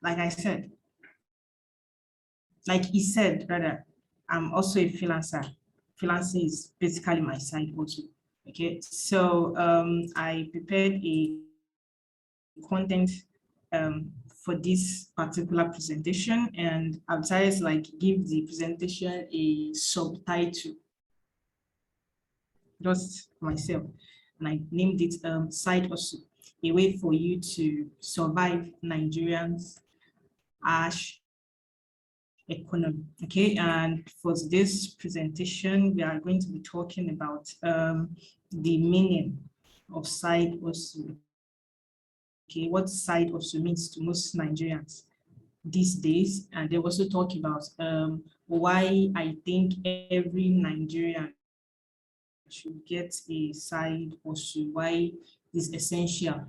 like I said, like he said, rather, I'm also a freelancer. Freelancing is basically my side also. Okay, so I prepared a content for this particular presentation, and I've decided to like give the presentation a subtitle just myself, and I named it Side Hustle, a way for you to survive Nigerians' harsh economy. Okay, and for this presentation, we are going to be talking about the meaning of side hustle. Okay, what side hustle means to most Nigerians these days, and they also talk about why I think every Nigerian should get a side hustle, why it's essential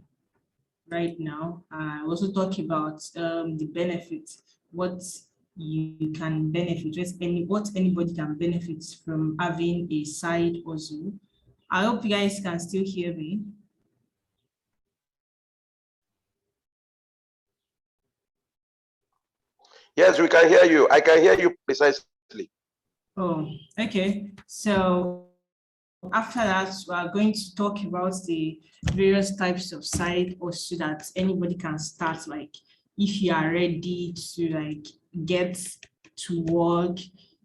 right now. I also talk about the benefits, what you can benefit, what anybody can benefit from having a side hustle. I hope you guys can still hear me. Yes, we can hear you. I can hear you precisely. Oh, okay. So after that, we are going to talk about the various types of side hustle that anybody can start, like if you are ready to like get to work,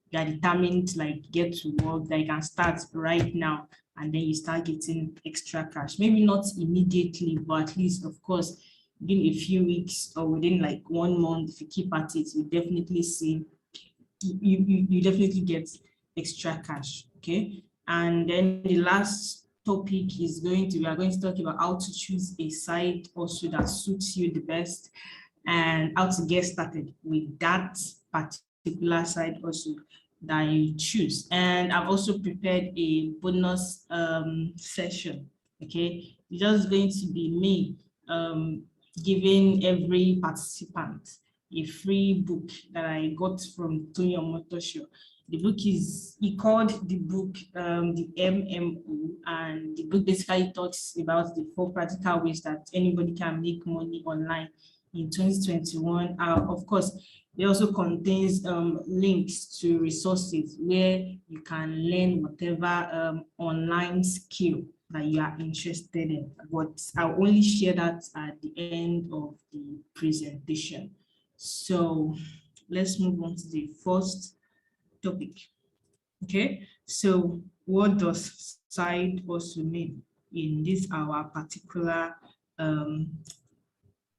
you are determined to like get to work, that you can start right now and then you start getting extra cash. Maybe not immediately, but at least, of course, within a few weeks or within like 1 month, if you keep at it, you definitely see, you definitely get extra cash, okay? And then the last topic is we are going to talk about how to choose a side hustle that suits you the best and how to get started with that particular side hustle that you choose. And I've also prepared a bonus session, okay? It's just going to be me giving every participant a free book that I got from Tony Omotosho. The book he called the book the MMO, and the book basically talks about the 4 practical ways that anybody can make money online in 2021. Of course, it also contains links to resources where you can learn whatever online skill that you are interested in, but I'll only share that at the end of the presentation. So let's move on to the first topic. Okay, so what does side hustle mean in this our particular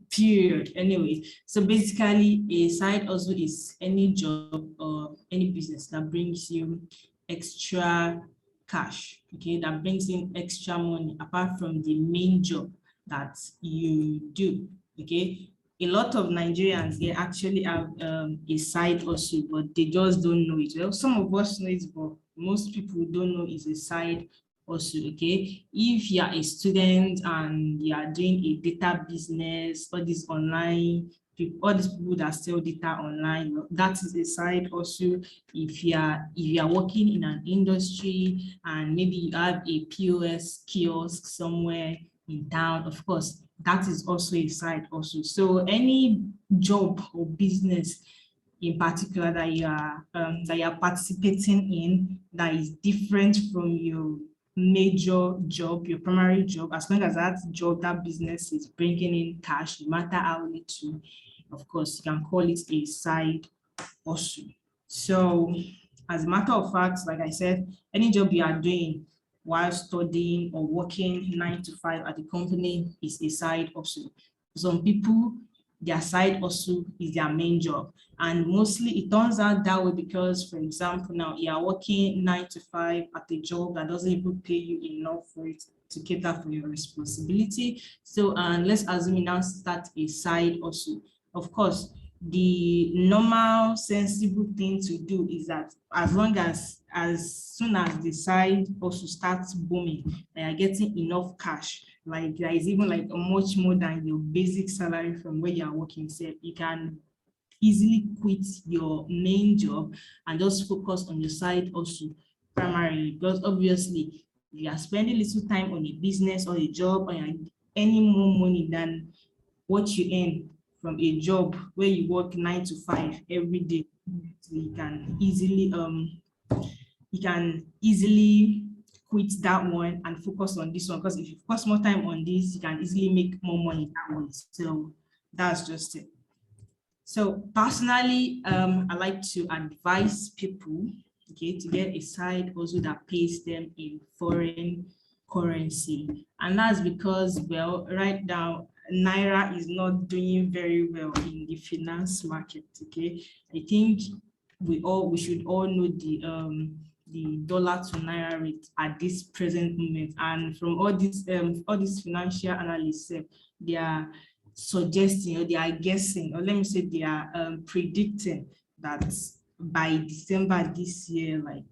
period? Anyway, so basically a side hustle is any job or any business that brings you extra cash, okay, that brings in extra money apart from the main job that you do, okay. A lot of Nigerians, they actually have a side hustle, but they just don't know it. Well, some of us know it, but most people don't know it's a side hustle, okay. If you are a student and you are doing a data business, all these online, all these people that sell data online, that is a side hustle. If you are working in an industry and maybe you have a POS kiosk somewhere in town, of course, that is also a side hustle. So any job or business in particular that you are participating in that is different from your major job, your primary job, as long as that job, that business is bringing in cash, no matter how little, of course, you can call it a side hustle. So as a matter of fact, like I said, any job you are doing while studying or working 9 to 5 at the company is a side hustle. Some people, their side hustle is their main job. And mostly it turns out that way because, for example, now you are working 9 to 5 at a job that doesn't even pay you enough for it to cater for your responsibility. So let's assume you now start a side hustle. Of course, the normal sensible thing to do is that as soon as the side also starts booming, they are getting enough cash, like there is even like a much more than your basic salary from where you are working, so you can easily quit your main job and just focus on your side also primarily, because obviously if you are spending little time on a business or a job or any more money than what you earn from a job where you work 9 to 5 every day. So you can easily quit that one and focus on this one, because if you focus more time on this, you can easily make more money that way. So that's just it. So personally, I like to advise people, okay, to get a side also that pays them in foreign currency. And that's because, well, right now, Naira is not doing very well in the finance market, okay? I think we should all know the dollar to Naira rate at this present moment. And from all these financial analysts, they are suggesting, or they are guessing, or let me say they are predicting that by December this year, like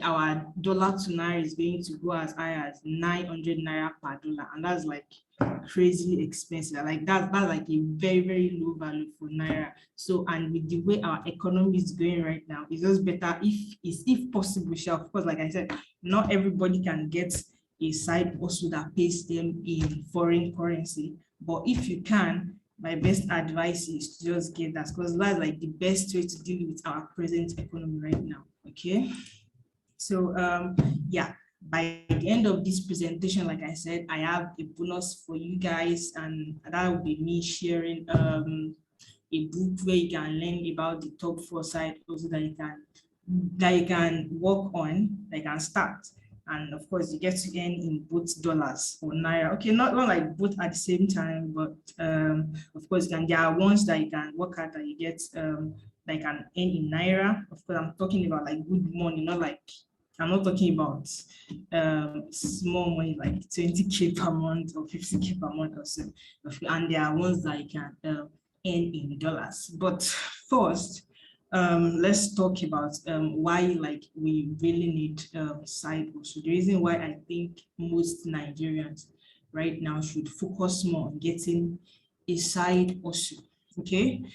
our dollar to Naira is going to go as high as 900 Naira per dollar. And that's like crazily expensive. Like that's like a very, very low value for Naira. So, and with the way our economy is going right now, it's just better if possible, of course, like I said, not everybody can get a side also that pays them in foreign currency. But if you can, my best advice is to just get that, because that's like the best way to deal with our present economy right now. Okay. So yeah, by the end of this presentation, like I said, I have a bonus for you guys, and that will be me sharing a book where you can learn about the top 4 sites also that you can work on, that you can start. And of course, you get to earn in both dollars or Naira. Okay, not like both at the same time, but of course, there are ones that you can work at that you get that you can earn in Naira. Of course, I'm talking about like good money, not like, I'm not talking about small money like 20K per month or 50K per month or so. And there are ones that you can earn in dollars. But first, let's talk about why like we really need side hustle. The reason why I think most Nigerians right now should focus more on getting a side hustle. Okay,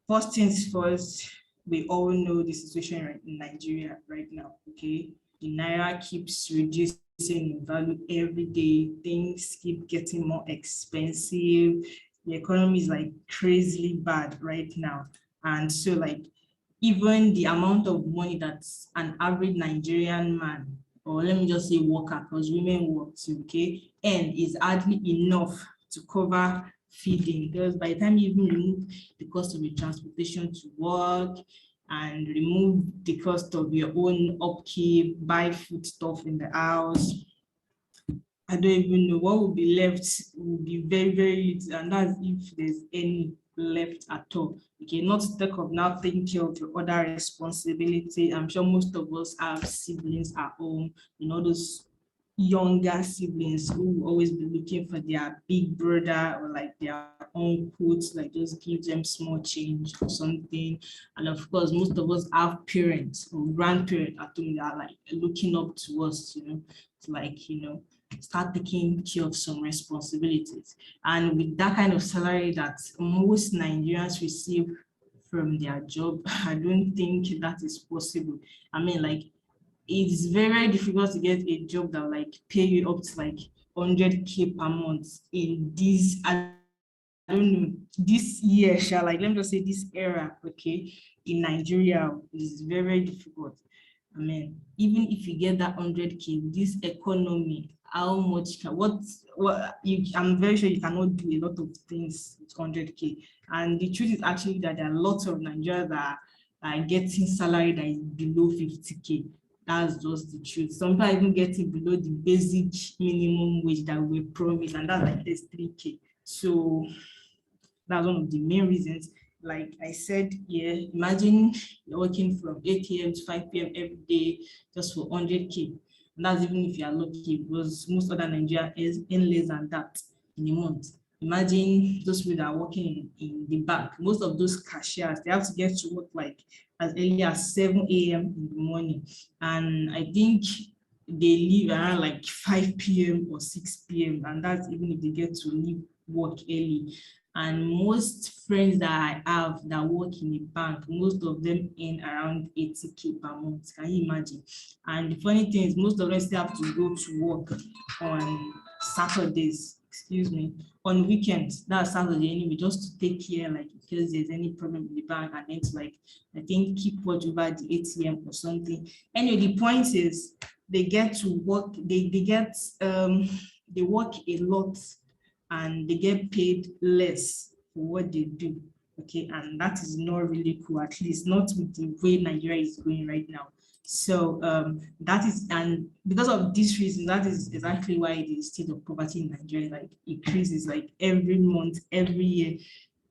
first things first, we all know the situation right in Nigeria right now. Okay, the Naira keeps reducing in value every day. Things keep getting more expensive. The economy is like crazily bad right now. And so like even the amount of money that an average Nigerian man, or let me just say worker, because women work too, okay, and is hardly enough to cover feeding. Because by the time you even remove the cost of your transportation to work and remove the cost of your own upkeep, buy food stuff in the house, I don't even know what will be left. Will be very, very little, and that's if there's any left at all. Okay, not to talk of now taking care of your other responsibility. I'm sure most of us have siblings at home, you know, those younger siblings who will always be looking for their big brother or like their uncle to like just give them small change or something. And of course, most of us have parents or grandparents at home that are like looking up to us, you know, to like, you know, start taking care of some responsibilities. And with that kind of salary that most Nigerians receive from their job, I don't think that is possible. I mean, like, it's very, very difficult to get a job that like pay you up to like 100K per month in this, I don't know, this year, like let me just say this era, okay, in Nigeria is very, very difficult. I mean, even if you get that 100K, this economy, how much can, I'm very sure you cannot do a lot of things with 100K. And the truth is actually that there are lots of Nigerians that are getting salary that is below 50K. That's just the truth. Some people are even getting below the basic minimum wage that we promised, and that's like this 3K. So that's one of the main reasons. Like I said, yeah, imagine you're working from 8 a.m. to 5 p.m. every day just for 100K. And that's even if you are lucky, because most other Nigerians earn less than that in a month. Imagine those people that are working in the bank. Most of those cashiers, they have to get to work like as early as 7 a.m. in the morning. And I think they leave around like 5 p.m. or 6 p.m. And that's even if they get to leave work early. And most friends that I have that work in a bank, most of them earn around 80K per month. Can you imagine? And the funny thing is, most of them still have to go to work on Saturdays. excuse me, on weekends, that's Saturday anyway, just to take care, like in case there's any problem with the bank, and then to like, I think, keep watch over the ATM or something. Anyway, the point is they get to work, they work a lot and they get paid less for what they do. Okay, and that is not really cool, at least not with the way Nigeria is going right now. So that is, and because of this reason, that is exactly why the state of poverty in Nigeria like increases like every month, every year.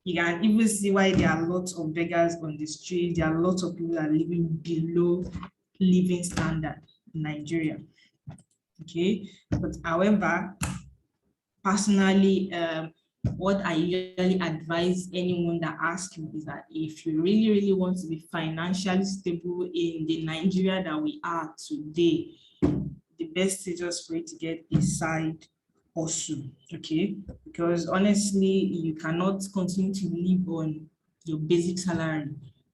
You can even see why there are lots of beggars on the street. There are lots of people that are living below living standard in Nigeria. Okay, but however, personally, what I usually advise anyone that asks me is that if you really, really want to be financially stable in the Nigeria that we are today, the best is just for you to get a side hustle, okay? Because honestly, you cannot continue to live on your basic salary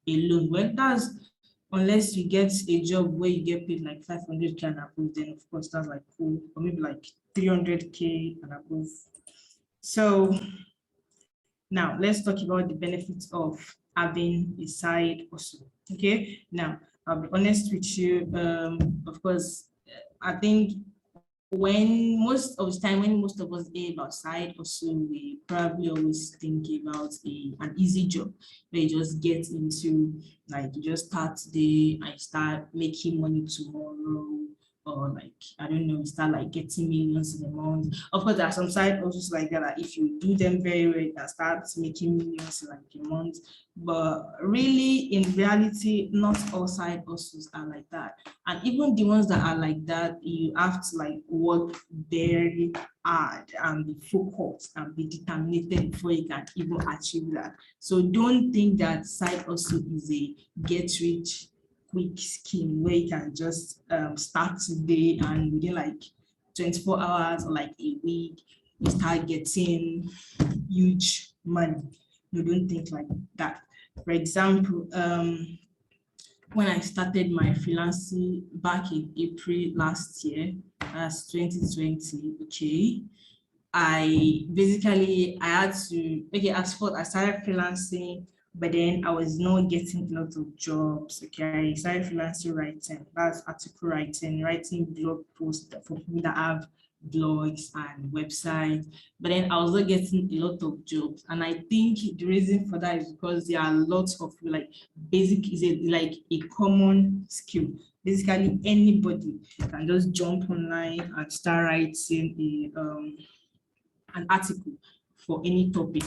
alone. Well, that's unless you get a job where you get paid like 500K and above, then of course that's like cool, or maybe like 300K and above. So now let's talk about the benefits of having a side hustle. Okay, now I'll be honest with you. Of course, I think when most of the time, when most of us think about side hustle, we probably always think about an easy job where you just get into, like you just start today and start making money tomorrow, or like, I don't know, start like getting millions in a month. Of course, there are some side hustles like that, if you do them very well, you can start making millions in like a month. But really, in reality, not all side hustles are like that. And even the ones that are like that, you have to like work very hard and be focused and be determined before you can even achieve that. So don't think that side hustle is a get rich quick scheme where you can just start today and within like 24 hours or like a week, you start getting huge money. No, don't think like that. For example, when I started my freelancing back in April last year, that's 2020, okay, I had to, okay, as for I started freelancing, but then I was not getting a lot of jobs. Okay, I started freelancing writing, that's article writing, writing blog posts for people that have blogs and websites, but then I was not getting a lot of jobs. And I think the reason for that is because there are lots of like basic, is it like a common skill. Basically, anybody can just jump online and start writing an article for any topic,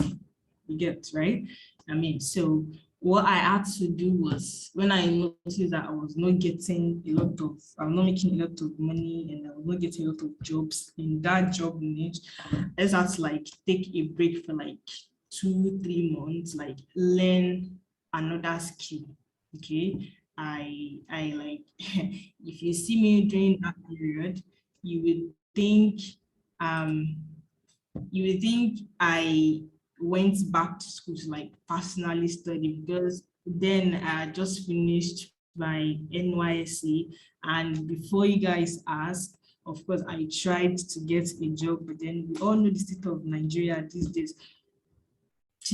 you get, right? I mean, so what I had to do was, when I noticed that I was not getting a lot of, I'm not making a lot of money and I was not getting a lot of jobs in that job niche, I just had to like take a break for like 2-3 months, like learn another skill. Okay, I like, if you see me during that period, you would think I went back to school to like personally study, because then I just finished my NYSC, and before you guys ask, of course, I tried to get a job, but then we all know the state of Nigeria these days.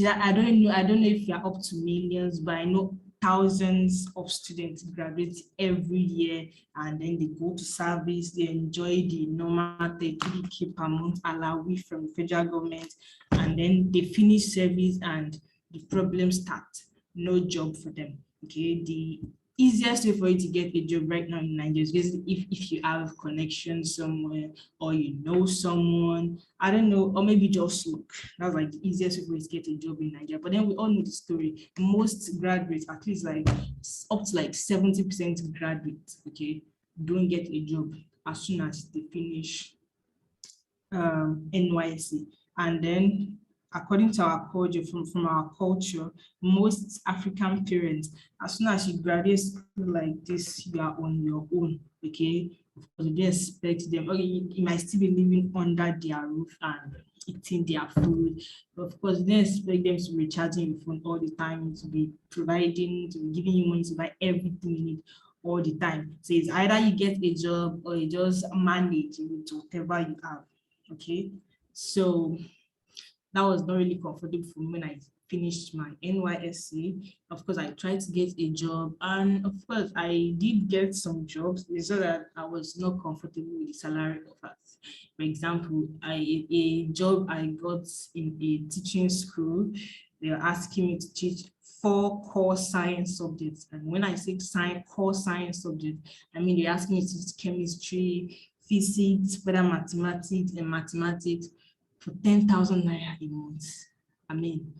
I don't know if you're up to millions, but I know thousands of students graduate every year, and then they go to service, they enjoy the normal 30K per month allowance from the federal government, and then they finish service and the problems start. No job for them. Okay, the easiest way for you to get a job right now in Nigeria is basically if you have connections somewhere, or you know someone, I don't know, or maybe just look. That's like the easiest way for you to get a job in Nigeria. But then we all know the story. Most graduates, at least like up to like 70% graduates, okay, don't get a job as soon as they finish NYSC. And then according to our culture, from our culture, most African parents, as soon as you graduate school like this, you are on your own, okay? Because they expect them, okay, you might still be living under their roof and eating their food. But of course, they expect them to be recharging your phone all the time, to be providing, to be giving you money to buy everything you need all the time. So it's either you get a job or you just manage with whatever you have, okay? So that was not really comfortable for me when I finished my NYSC. Of course, I tried to get a job, and of course, I did get some jobs. It's just that I was not comfortable with the salary offers. For example, a job I got in a teaching school, they were asking me to teach 4 core science subjects. And when I say core science subjects, I mean, they're asking me to teach chemistry, physics, further mathematics, and mathematics for 10,000 naira a month. I mean,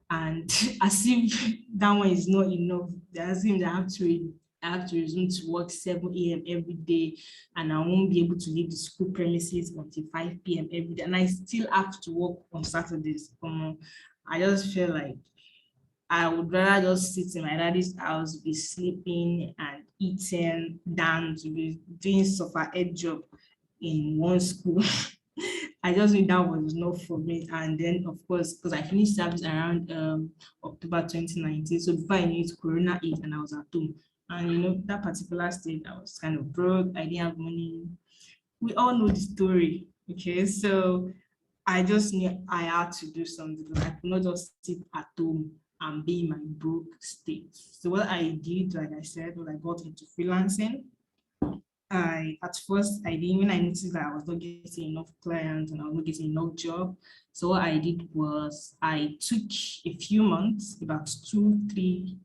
and as if that one is not enough, they're asking that I have to resume to work 7 a.m. every day, and I won't be able to leave the school premises until 5 p.m. every day. And I still have to work on Saturdays. I just feel like I would rather just sit in my daddy's house, be sleeping and eating than to be doing suffer ed job in one school. I just knew that was not for me. And then, of course, because I finished service around October 2019. So before I knew it, Corona hit and I was at home. And you know, that particular state, I was kind of broke. I didn't have money. We all know the story. Okay, so I just knew I had to do something because I could not just sit at home and be in my broke state. So what I did, like I said, was I got into freelancing. At first I didn't, when I noticed that I was not getting enough clients and I was not getting enough job. So what I did was I took a few months, about 2-3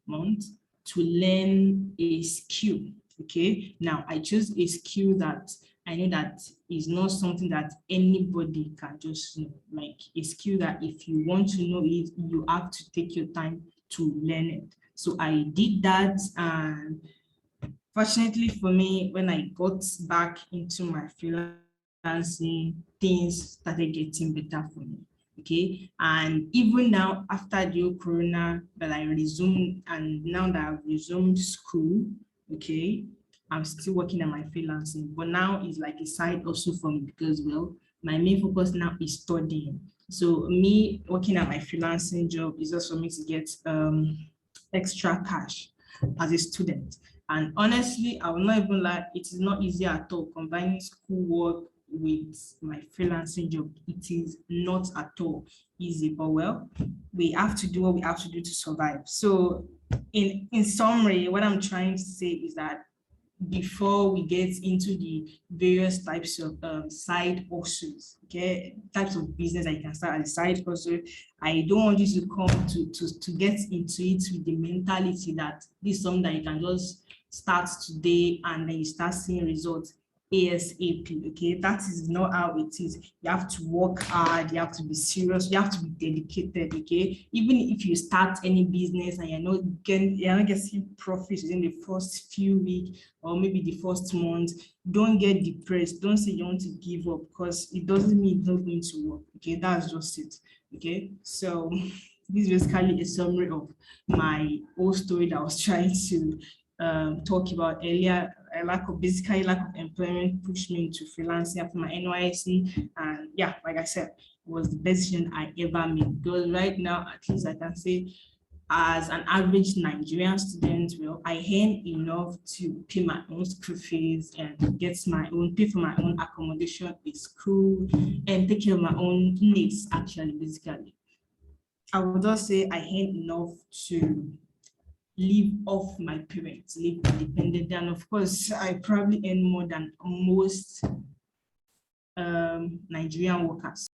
months, to learn a skill. Okay, now I chose a skill that I know that is not something that anybody can just know, like a skill that if you want to know it, you have to take your time to learn it. So I did that, and fortunately for me, when I got back into my freelancing, things started getting better for me. Okay, and even now after the Corona that I resumed, and now that I've resumed school, okay, I'm still working on my freelancing, but now it's like a side also for me because, well, my main focus now is studying. So me working at my freelancing job is just for me to get extra cash as a student. And honestly, I will not even lie, it is not easy at all combining schoolwork with my freelancing job. It is not at all easy, but well, we have to do what we have to do to survive. So in summary, what I'm trying to say is that before we get into the various types of side hustles, okay, types of business that you can start as a side hustle, I don't want you to come to get into it with the mentality that this is something that you can just start today and then you start seeing results ASAP. Okay, that is not how it is. You have to work hard, you have to be serious, you have to be dedicated. Okay, even if you start any business and you're not getting profits within the first few weeks or maybe the first month, don't get depressed. Don't say you want to give up because it doesn't mean it's not going to work. Okay, that's just it. Okay, so this is basically a summary of my whole story that I was trying to talk about earlier. Lack of employment pushed me into freelancing after my NYSC, and yeah, like I said, it was the best decision I ever made because right now, at least I can say, as an average Nigerian student, well, I earn enough to pay my own school fees and pay for my own accommodation in school and take care of my own needs, actually, basically. I would just say I earn enough to live off my parents, live independently. And of course, I probably earn more than most Nigerian workers.